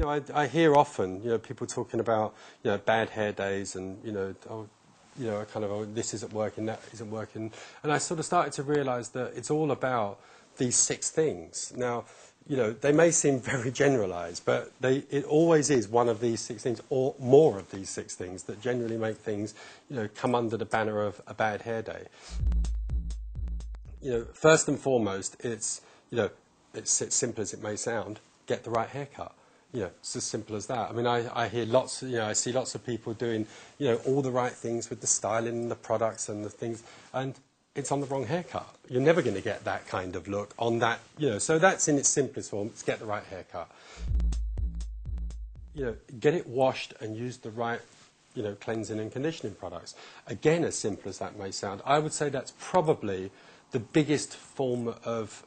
I hear often, people talking about, bad hair days and, kind of, oh, this isn't working, that isn't working. And I sort of started to realise that it's all about these 6 things. Now, they may seem very generalised, but it always is one of these 6 things or more of these 6 things that generally make things, come under the banner of a bad hair day. First and foremost, it's as simple as it may sound, get the right haircut. It's as simple as that. I mean, I hear lots, I see lots of people doing, all the right things with the styling and the products and the things, and it's on the wrong haircut. You're never going to get that kind of look on that, so that's in its simplest form, it's get the right haircut. Get it washed and use the right, cleansing and conditioning products. Again, as simple as that may sound, I would say that's probably the biggest form of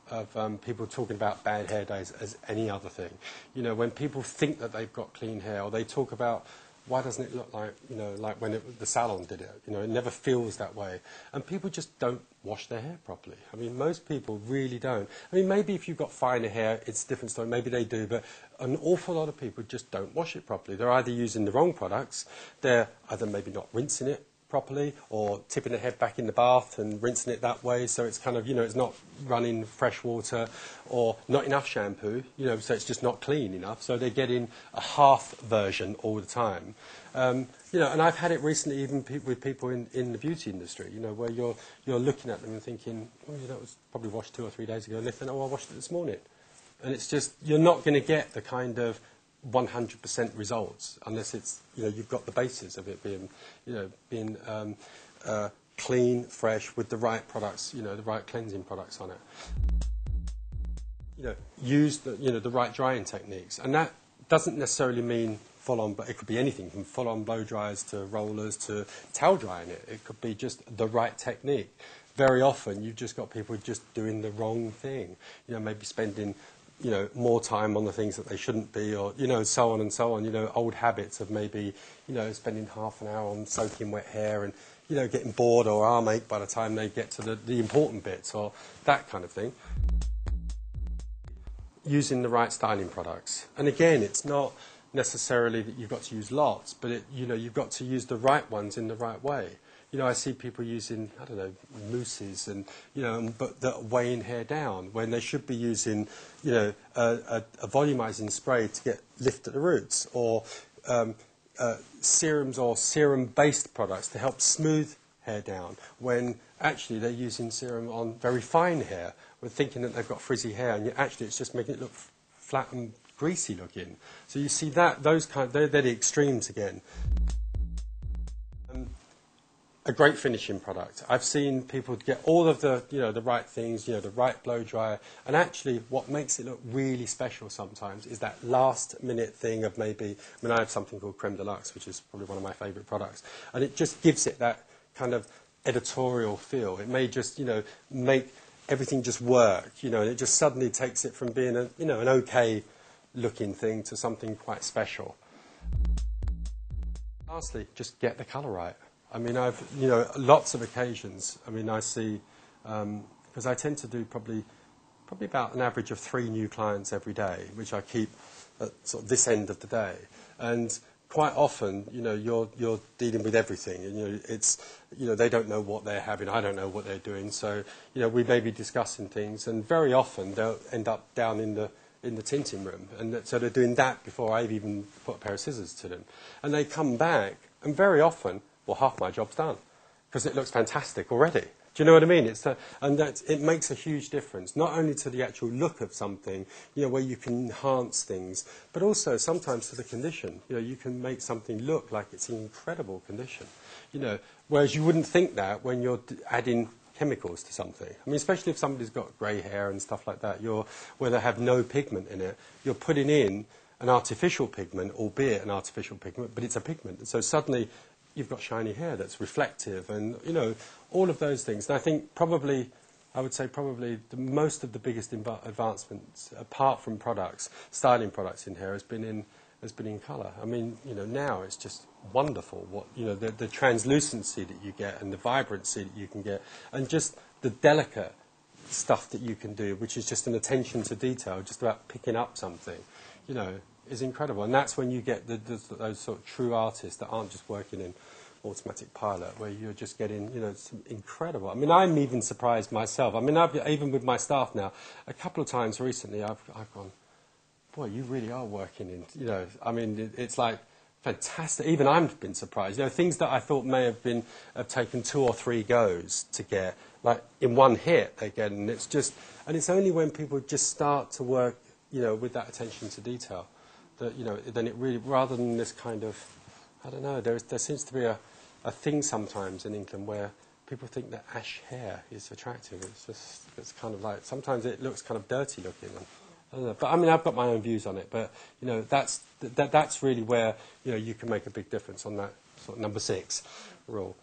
people talking about bad hair days as any other thing. When people think that they've got clean hair, or they talk about, why doesn't it look like, like when the salon did it? It never feels that way. And people just don't wash their hair properly. I mean, most people really don't. I mean, maybe if you've got finer hair, it's a different story. Maybe they do, but an awful lot of people just don't wash it properly. They're either using the wrong products, they're either maybe not rinsing it properly, or tipping the head back in the bath and rinsing it that way, so it's kind of, it's not running fresh water, or not enough shampoo, so it's just not clean enough, so they're getting a half version all the time. And I've had it recently even with people in the beauty industry, where you're looking at them and thinking, oh, that was probably washed 2 or 3 days ago, and they think, oh, I washed it this morning. And it's just, you're not going to get the kind of 100% results unless it's, you've got the basis of it being, clean, fresh, with the right products, the right cleansing products on it. Use the right drying techniques, and that doesn't necessarily mean full-on, but it could be anything from full-on blow dryers to rollers to towel drying it. It could be just the right technique. Very often, you've just got people just doing the wrong thing. Maybe spending more time on the things that they shouldn't be, or, so on and so on. Old habits of maybe, spending half an hour on soaking wet hair and, getting bored or arm ache by the time they get to the important bits, or that kind of thing. Using the right styling products. And again, it's not necessarily that you've got to use lots, but you've got to use the right ones in the right way. I see people using, I don't know, mousses and, but that are weighing hair down when they should be using, a volumizing spray to lift at the roots, or serums or serum-based products to help smooth hair down, when actually they're using serum on very fine hair. We're thinking that they've got frizzy hair, and actually it's just making it look flat and greasy looking. So you see that, they're the extremes again. A great finishing product. I've seen people get all of the, the right things, the right blow dryer, and actually what makes it look really special sometimes is that last minute thing of maybe, I have something called Creme de Luxe, which is probably one of my favourite products, and it just gives it that kind of editorial feel. It may just, make everything just work, and it just suddenly takes it from being an okay looking thing to something quite special. Lastly, just get the colour right. I've, lots of occasions, I see, because I tend to do probably about an average of 3 new clients every day, which I keep at sort of this end of the day. And quite often, you're dealing with everything, and, they don't know what they're having, I don't know what they're doing, so, we may be discussing things, and very often they'll end up down in the tinting room, and so they're doing that before I've even put a pair of scissors to them. And they come back, and very often, well, half my job's done, because it looks fantastic already. Do you know what I mean? It makes a huge difference, not only to the actual look of something, where you can enhance things, but also sometimes to the condition. You can make something look like it's in incredible condition. Whereas you wouldn't think that when you're adding chemicals to something. Especially if somebody's got grey hair and stuff like that, where they have no pigment in it, you're putting in an artificial pigment, albeit an artificial pigment, but it's a pigment. So suddenly you've got shiny hair that's reflective, and, all of those things. And I think I would say most of the biggest advancements, apart from products, styling products in hair, has been in colour. Now it's just wonderful what, the translucency that you get, and the vibrancy that you can get, and just the delicate stuff that you can do, which is just an attention to detail, just about picking up something. is incredible. And that's when you get those sort of true artists that aren't just working in automatic pilot, where you're just getting, you know, some incredible. I mean, I'm even surprised myself. I mean, even with my staff now, a couple of times recently, I've gone, boy, you really are working in, you know, I mean, it's like fantastic. Even I've been surprised. You know, things that I thought may have taken 2 or 3 goes to get, like in one hit they get, and it's only when people just start to work, you know, with that attention to detail, that, you know, then it really, rather than this kind of, I don't know, there seems to be a thing sometimes in England where people think that ash hair is attractive. It's kind of like, sometimes it looks kind of dirty looking. And, I don't know. But I mean, I've got my own views on it. But, you know, that's really where, you know, you can make a big difference on that sort of number 6 rule.